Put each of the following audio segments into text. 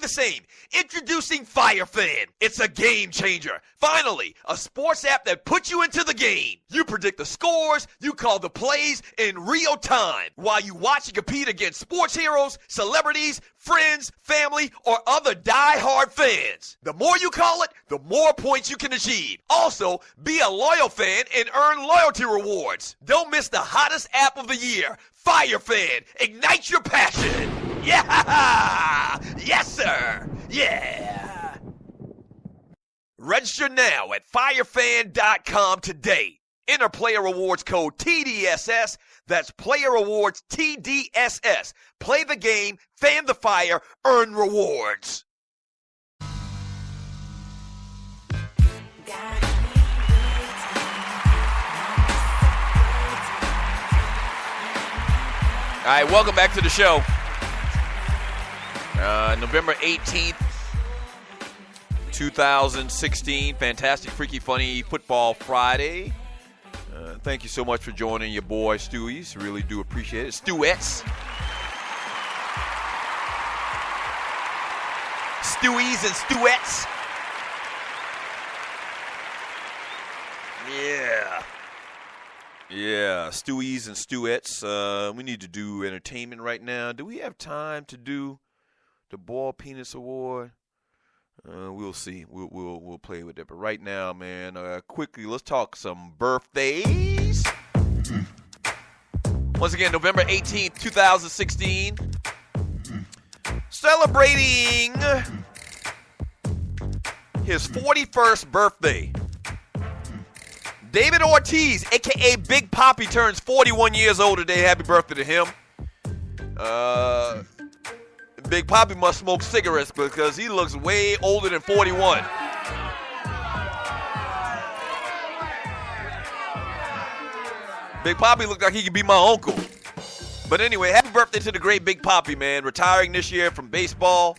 the same. Introducing FireFan. It's a game changer. Finally, a sports app that puts you into the game. You predict the scores, you call the plays in real time while you watch and compete against sports heroes, celebrities, friends, family, or other die-hard fans. The more you call it, the more points you can achieve. Also, be a loyal fan and earn loyalty rewards. Don't miss the hottest app of the year, FireFan. Ignite your passion. Yeah! Yes, sir! Yeah! Register now at firefan.com today. Enter player rewards code TDSS. That's player rewards TDSS. Play the game, fan the fire, earn rewards. All right, welcome back to the show. November 18th, 2016. Fantastic, freaky, funny Football Friday. Thank you so much for joining your boy, Stewies. Really do appreciate it. Stewettes. Stewies and Stewettes. Yeah, Stewies and Stewettes. We need to do entertainment right now. Do we have time to do the Ball Penis Award? We'll see. We'll play with it. But right now, man, quickly, let's talk some birthdays. Once again, November 18th, 2016. Celebrating his 41st birthday. David Ortiz, a.k.a. Big Poppy, turns 41 years old today. Happy birthday to him. Big Poppy must smoke cigarettes because he looks way older than 41. Big Poppy looked like he could be my uncle. But anyway, happy birthday to the great Big Poppy, man. Retiring this year from baseball.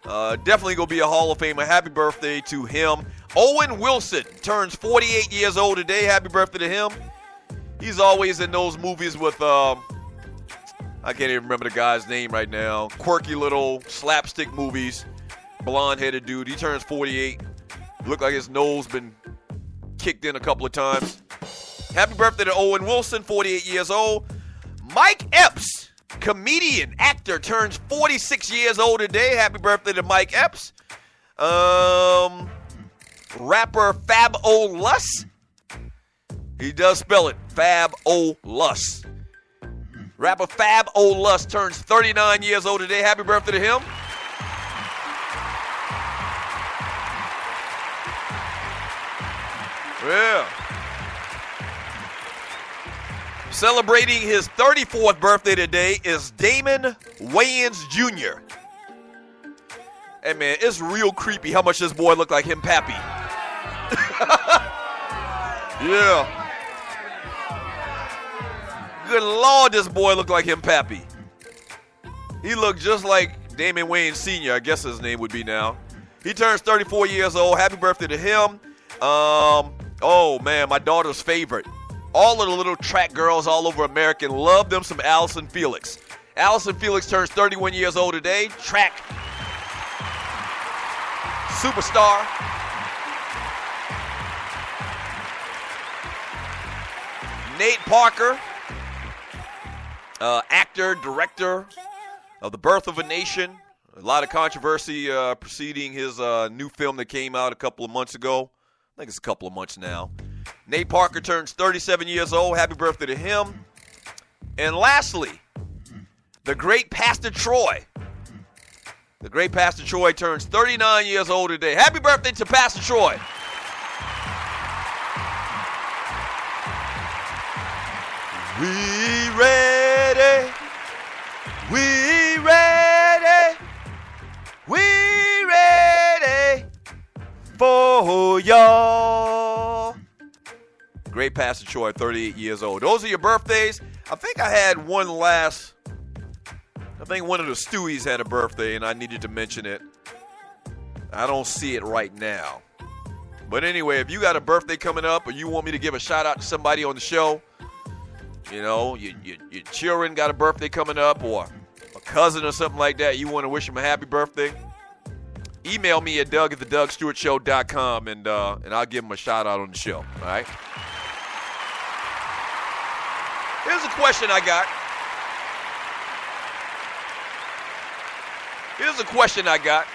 Definitely going to be a Hall of Famer. Happy birthday to him. Owen Wilson turns 48 years old today. Happy birthday to him. He's always in those movies with, I can't even remember the guy's name right now. Quirky little slapstick movies. Blonde-headed dude. He turns 48. Look like his nose been kicked in a couple of times. Happy birthday to Owen Wilson, 48 years old. Mike Epps, comedian, actor, turns 46 years old today. Happy birthday to Mike Epps. Rapper Fab-O-Lus. He does spell it, Fab-O-Lus. Rapper Fab-O-Lus turns 39 years old today. Happy birthday to him. Yeah. Celebrating his 34th birthday today is Damon Wayans Jr. Hey, man, it's real creepy how much this boy looked like him pappy. Yeah. Good Lord, this boy looked like him pappy. He looked just like Damon Wayans Sr., I guess his name would be now. He turns 34 years old. Happy birthday to him. Oh, man, my daughter's favorite. All of the little track girls all over America love them some Allison Felix. Allison Felix turns 31 years old today. Track superstar. Nate Parker, actor, director of The Birth of a Nation. A lot of controversy preceding his new film that came out a couple of months ago. I think it's a couple of months now. Nate Parker turns 37 years old. Happy birthday to him. And lastly, the great Pastor Troy. The great Pastor Troy turns 39 years old today. Happy birthday to Pastor Troy. We ready. We ready. We ready for y'all. Great Pastor Troy, 38 years old. Those are your birthdays. I think I had one last. I think one of the Stewies had a birthday, and I needed to mention it. I don't see it right now. But anyway, if you got a birthday coming up or you want me to give a shout-out to somebody on the show, you know, your children got a birthday coming up or a cousin or something like that, you want to wish them a happy birthday, email me at doug@thedugstewartshow.com, and I'll give him a shout-out on the show, all right? Here's a question I got.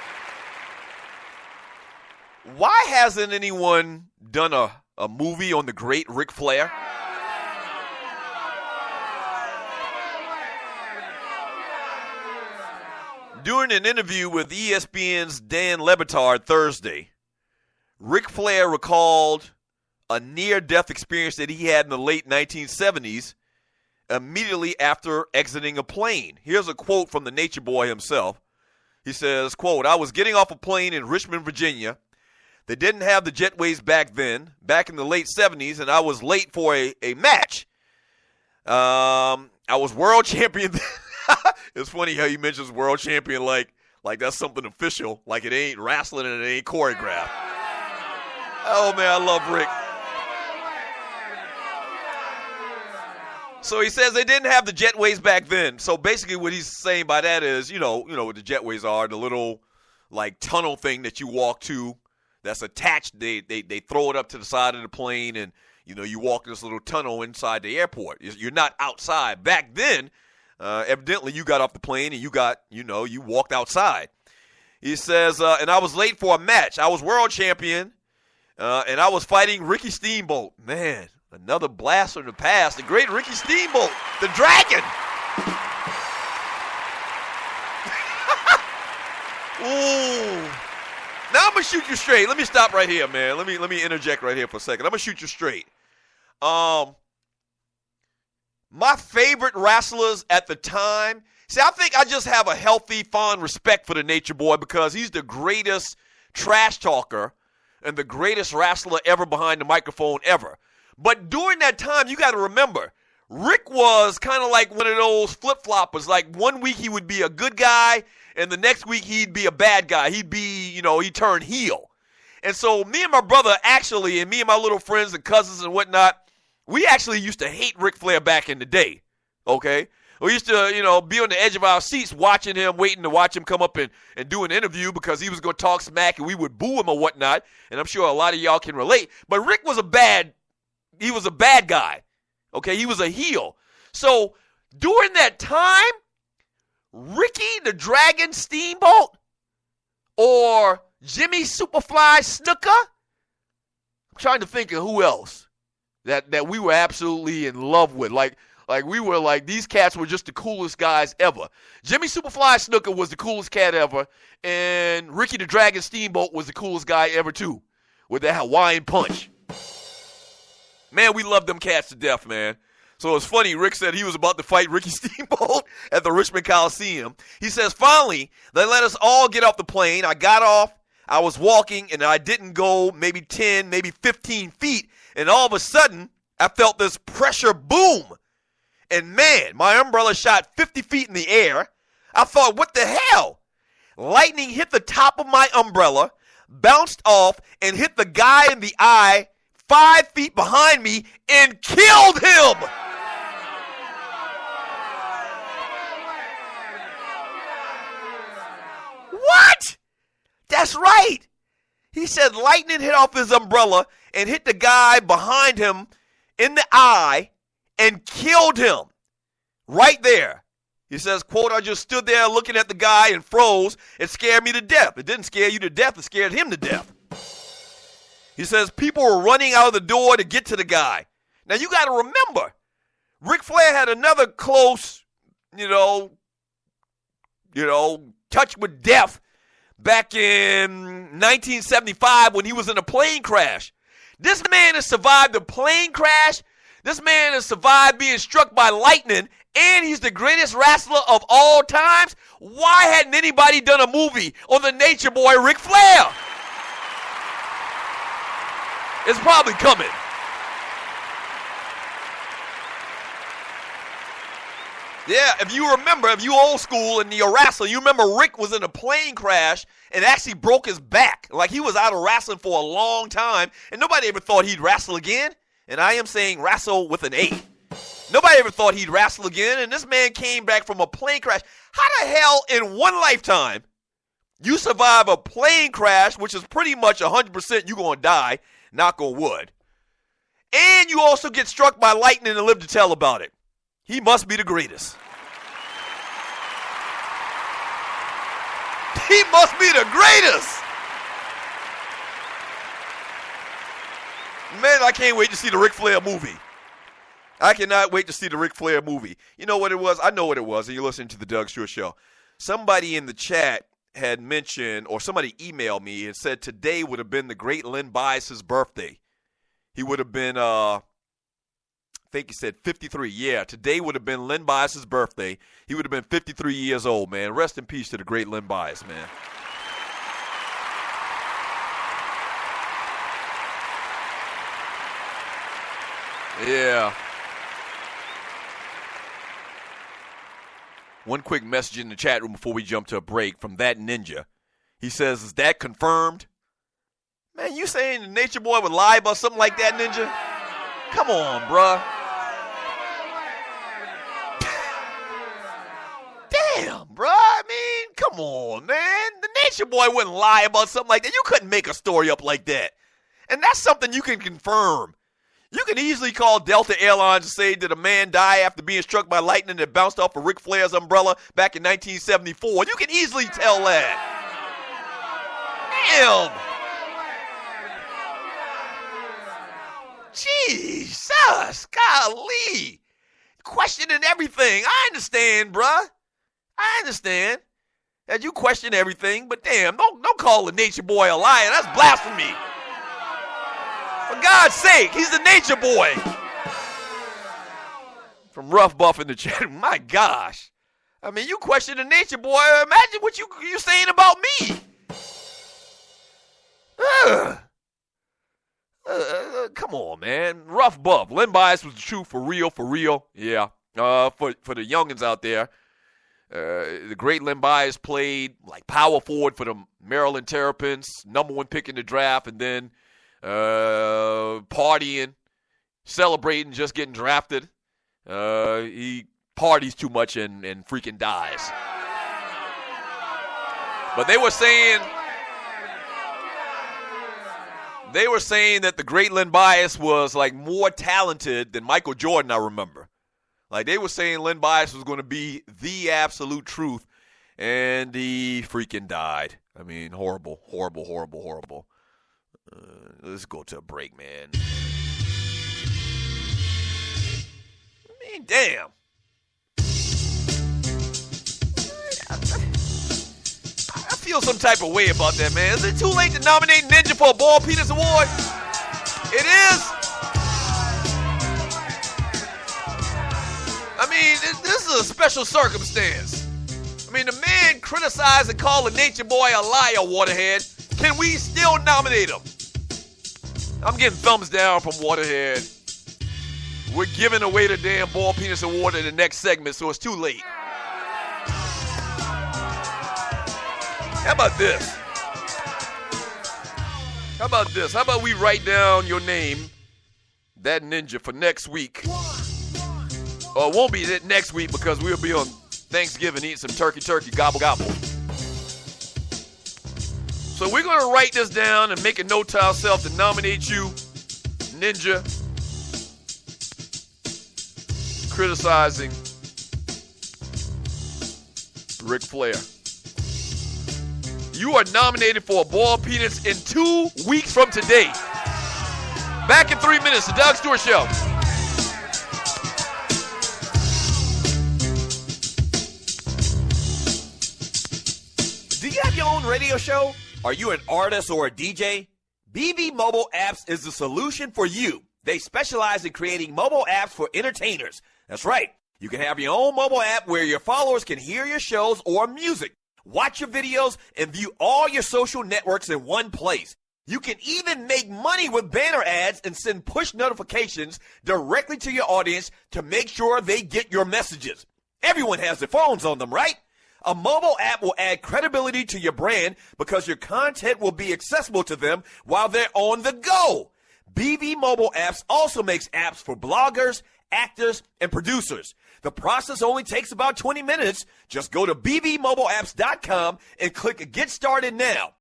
Why hasn't anyone done a movie on the great Rick Flair? During an interview with ESPN's Dan Le Batard Thursday, Ric Flair recalled a near-death experience that he had in the late 1970s immediately after exiting a plane. Here's a quote from the Nature Boy himself. He says, quote, "I was getting off a plane in Richmond, Virginia. They didn't have the jetways back then, back in the late 70s, and I was late for a match. I was world champion." It's funny how he mentions world champion like that's something official, like it ain't wrestling and it ain't choreographed. Oh, man, I love Rick. So he says they didn't have the jetways back then. So basically what he's saying by that is, you know what the jetways are, the little, like, tunnel thing that you walk to that's attached. They throw it up to the side of the plane, and, you walk this little tunnel inside the airport. You're not outside. Back then, evidently you got off the plane and you walked outside. He says, and I was late for a match. I was world champion, and I was fighting Ricky Steamboat. Man, another blast from the past. The great Ricky Steamboat, the Dragon. Ooh. Now I'm going to shoot you straight. Let me stop right here, man. Let me interject right here for a second. I'm going to shoot you straight. My favorite wrestlers at the time, I think I just have a healthy, fond respect for the Nature Boy because he's the greatest trash talker and the greatest wrestler ever behind the microphone ever. But during that time, you got to remember, Rick was kind of like one of those flip-floppers. Like, one week he would be a good guy, and the next week he'd be a bad guy. He'd be, he'd turn heel. And so me and my brother actually, and me and my little friends and cousins and whatnot, we actually used to hate Ric Flair back in the day, okay? We used to, be on the edge of our seats watching him, waiting to watch him come up and do an interview because he was going to talk smack and we would boo him or whatnot, and I'm sure a lot of y'all can relate. But Rick was a bad guy, okay? He was a heel. So during that time, Ricky the Dragon Steamboat or Jimmy Superfly Snuka, I'm trying to think of who else that we were absolutely in love with. Like we were like, these cats were just the coolest guys ever. Jimmy Superfly Snuka was the coolest cat ever, and Ricky the Dragon Steamboat was the coolest guy ever too, with that Hawaiian punch. Man, we loved them cats to death, man. So it's funny, Rick said he was about to fight Ricky Steamboat at the Richmond Coliseum. He says, finally, they let us all get off the plane. I got off, I was walking, and I didn't go maybe 10, maybe 15 feet. And all of a sudden, I felt this pressure boom. And man, my umbrella shot 50 feet in the air. I thought, what the hell? Lightning hit the top of my umbrella, bounced off, and hit the guy in the eye 5 feet behind me and killed him. What? That's right. He said lightning hit off his umbrella and hit the guy behind him in the eye and killed him right there. He says, quote, I just stood there looking at the guy and froze. It scared me to death. It didn't scare you to death. It scared him to death. He says people were running out of the door to get to the guy. Now, you got to remember, Ric Flair had another close, touch with death back in 1975 when he was in a plane crash. This man has survived a plane crash. This man has survived being struck by lightning, and he's the greatest wrestler of all times. Why hadn't anybody done a movie on the Nature Boy, Ric Flair? It's probably coming. Yeah, if you remember, if you old school and you're a wrestler, you remember Rick was in a plane crash and actually broke his back. Like, he was out of wrestling for a long time, and nobody ever thought he'd wrestle again. And I am saying wrestle with an A. Nobody ever thought he'd wrestle again, and this man came back from a plane crash. How the hell in one lifetime You survive a plane crash, which is pretty much 100% you're going to die, knock on wood. And you also get struck by lightning and live to tell about it. He must be the greatest. He must be the greatest. Man, I can't wait to see the Rick Flair movie. I cannot wait to see the Ric Flair movie. You know what it was? I know what it was, and you're listening to the Doug Stewart Show. Somebody in the chat had mentioned, or somebody emailed me and said today would have been the great Len Bias's birthday. He would have been, I think he said 53. Yeah, today would have been Len Bias's birthday. He would have been 53 years old, man. Rest in peace to the great Len Bias, man. Yeah. One quick message in the chat room before we jump to a break from That Ninja. He says, is that confirmed? Man, you saying the Nature Boy would lie about something like that, Ninja? Come on, bruh. Damn, bruh. I mean, come on, man. The Nature Boy wouldn't lie about something like that. You couldn't make a story up like that. And that's something you can confirm. You can easily call Delta Airlines and say that a man died after being struck by lightning that bounced off of Ric Flair's umbrella back in 1974. You can easily tell that. Damn. Jesus, golly. Questioning everything. I understand, bruh. I understand that you question everything, but damn, don't call the Nature Boy a liar. That's blasphemy. For God's sake, he's the Nature Boy. From Rough Buff in the chat. My gosh. I mean, you question the Nature Boy. Imagine what you saying about me. Come on, man. Rough Buff. Len Bias was the truth for real. Yeah. For the youngins out there, the great Len Bias played like power forward for the Maryland Terrapins, #1 pick in the draft, and then partying, celebrating, just getting drafted. He parties too much and freaking dies. But they were saying that the great Len Bias was like more talented than Michael Jordan, I remember. Like they were saying Len Bias was going to be the absolute truth, and he freaking died. I mean, horrible. Let's go to a break, man. I mean, damn. I feel some type of way about that, man. Is it too late to nominate Ninja for a Ball Penis Award? It is. I mean, this is a special circumstance. I mean, the man criticized and called the Nature Boy a liar, Waterhead. Can we still nominate him? I'm getting thumbs down from Waterhead. We're giving away the damn Ball Penis Award in the next segment, so it's too late. How about this? How about we write down your name, That Ninja, for next week. Or it won't be next week because we'll be on Thanksgiving eating some turkey, gobble, gobble. So we're going to write this down and make a note to ourselves to nominate you, Ninja, criticizing Ric Flair. You are nominated for a Ball Penis in 2 weeks from today. Back in 3 minutes, the Doug Stewart Show. Do you have your own radio show? Are you an artist or a DJ? BB Mobile Apps is the solution for you. They specialize in creating mobile apps for entertainers. That's right. You can have your own mobile app where your followers can hear your shows or music, watch your videos, and view all your social networks in one place. You can even make money with banner ads and send push notifications directly to your audience to make sure they get your messages. Everyone has their phones on them, right? A mobile app will add credibility to your brand because your content will be accessible to them while they're on the go. BB Mobile Apps also makes apps for bloggers, actors, and producers. The process only takes about 20 minutes. Just go to bbmobileapps.com and click Get Started Now.